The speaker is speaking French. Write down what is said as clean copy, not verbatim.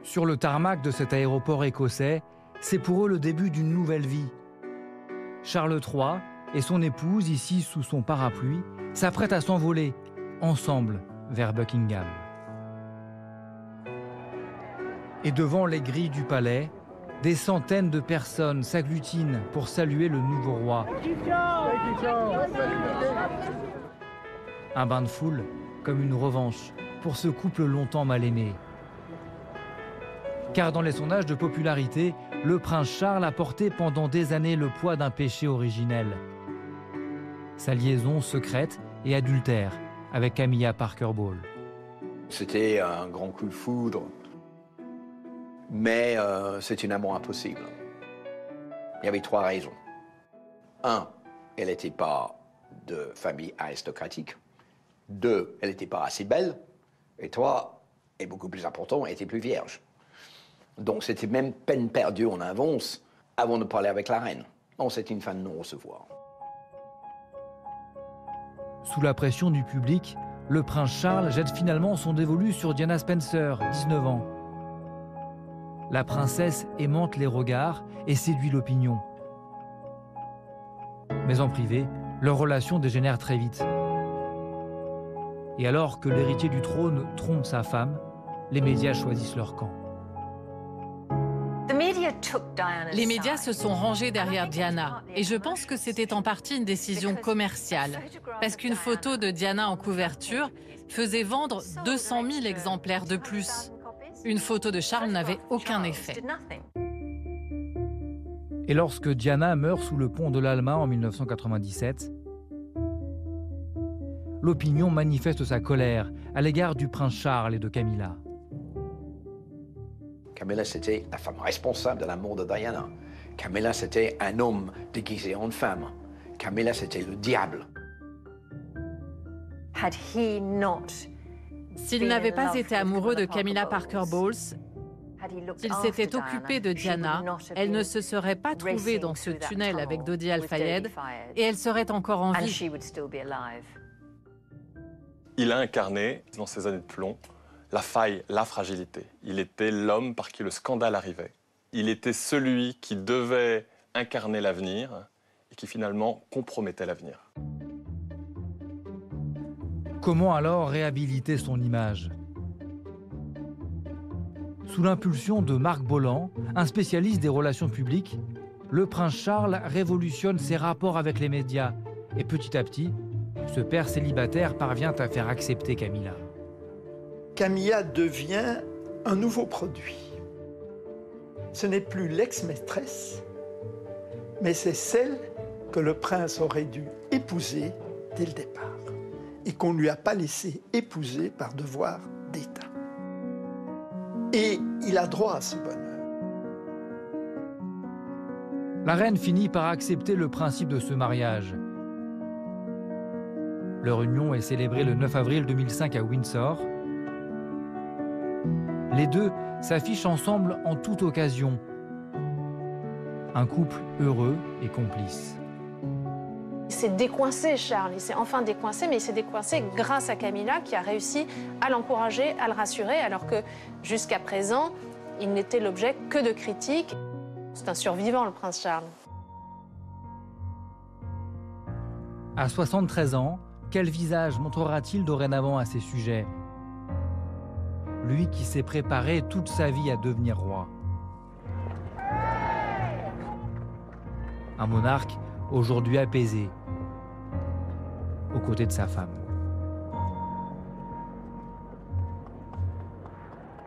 Sur le tarmac de cet aéroport écossais, c'est pour eux le début d'une nouvelle vie. Charles III et son épouse, ici sous son parapluie, s'apprêtent à s'envoler, ensemble, vers Buckingham. Et devant les grilles du palais, des centaines de personnes s'agglutinent pour saluer le nouveau roi. Un bain de foule, comme une revanche, pour ce couple longtemps mal aimé. Car dans les sondages de popularité, le prince Charles a porté pendant des années le poids d'un péché originel. Sa liaison secrète et adultère avec Camilla Parker Bowles. C'était un grand coup de foudre, mais c'est un amour impossible. Il y avait 3 raisons. 1, elle n'était pas de famille aristocratique. 2, elle n'était pas assez belle. Et 3, et beaucoup plus important, elle était plus vierge. Donc c'était même peine perdue en avance avant de parler avec la reine. Non, c'était une fin de non-recevoir. Sous la pression du public, le prince Charles jette finalement son dévolu sur Diana Spencer, 19 ans. La princesse aimante les regards et séduit l'opinion. Mais en privé, leur relation dégénère très vite. Et alors que l'héritier du trône trompe sa femme, les médias choisissent leur camp. Les médias se sont rangés derrière Diana et je pense que c'était en partie une décision commerciale parce qu'une photo de Diana en couverture faisait vendre 200 000 exemplaires de plus. Une photo de Charles n'avait aucun effet. Et lorsque Diana meurt sous le pont de l'Alma en 1997, l'opinion manifeste sa colère à l'égard du prince Charles et de Camilla. Camilla, c'était la femme responsable de la mort de Diana. Camilla, c'était un homme déguisé en femme. Camilla, c'était le diable. S'il n'avait pas été amoureux de Camilla Parker Bowles, s'il s'était occupé de Diana, elle ne se serait pas trouvée dans ce tunnel avec Dodi Al-Fayed et elle serait encore en vie. Il a incarné, dans ces années de plomb, la faille, la fragilité. Il était l'homme par qui le scandale arrivait. Il était celui qui devait incarner l'avenir et qui finalement compromettait l'avenir. Comment alors réhabiliter son image? Sous l'impulsion de Marc Bolland, un spécialiste des relations publiques, le prince Charles révolutionne ses rapports avec les médias et petit à petit, ce père célibataire parvient à faire accepter Camilla. Camilla devient un nouveau produit. Ce n'est plus l'ex-maîtresse, mais c'est celle que le prince aurait dû épouser dès le départ et qu'on ne lui a pas laissé épouser par devoir d'État. Et il a droit à ce bonheur. La reine finit par accepter le principe de ce mariage. Leur union est célébrée le 9 avril 2005 à Windsor. Les deux s'affichent ensemble en toute occasion. Un couple heureux et complice. Il s'est décoincé, Charles. Il s'est enfin décoincé, mais il s'est décoincé grâce à Camilla qui a réussi à l'encourager, à le rassurer, alors que jusqu'à présent, il n'était l'objet que de critiques. C'est un survivant, le prince Charles. À 73 ans, quel visage montrera-t-il dorénavant à ces sujets? Lui qui s'est préparé toute sa vie à devenir roi. Un monarque aujourd'hui apaisé, aux côtés de sa femme.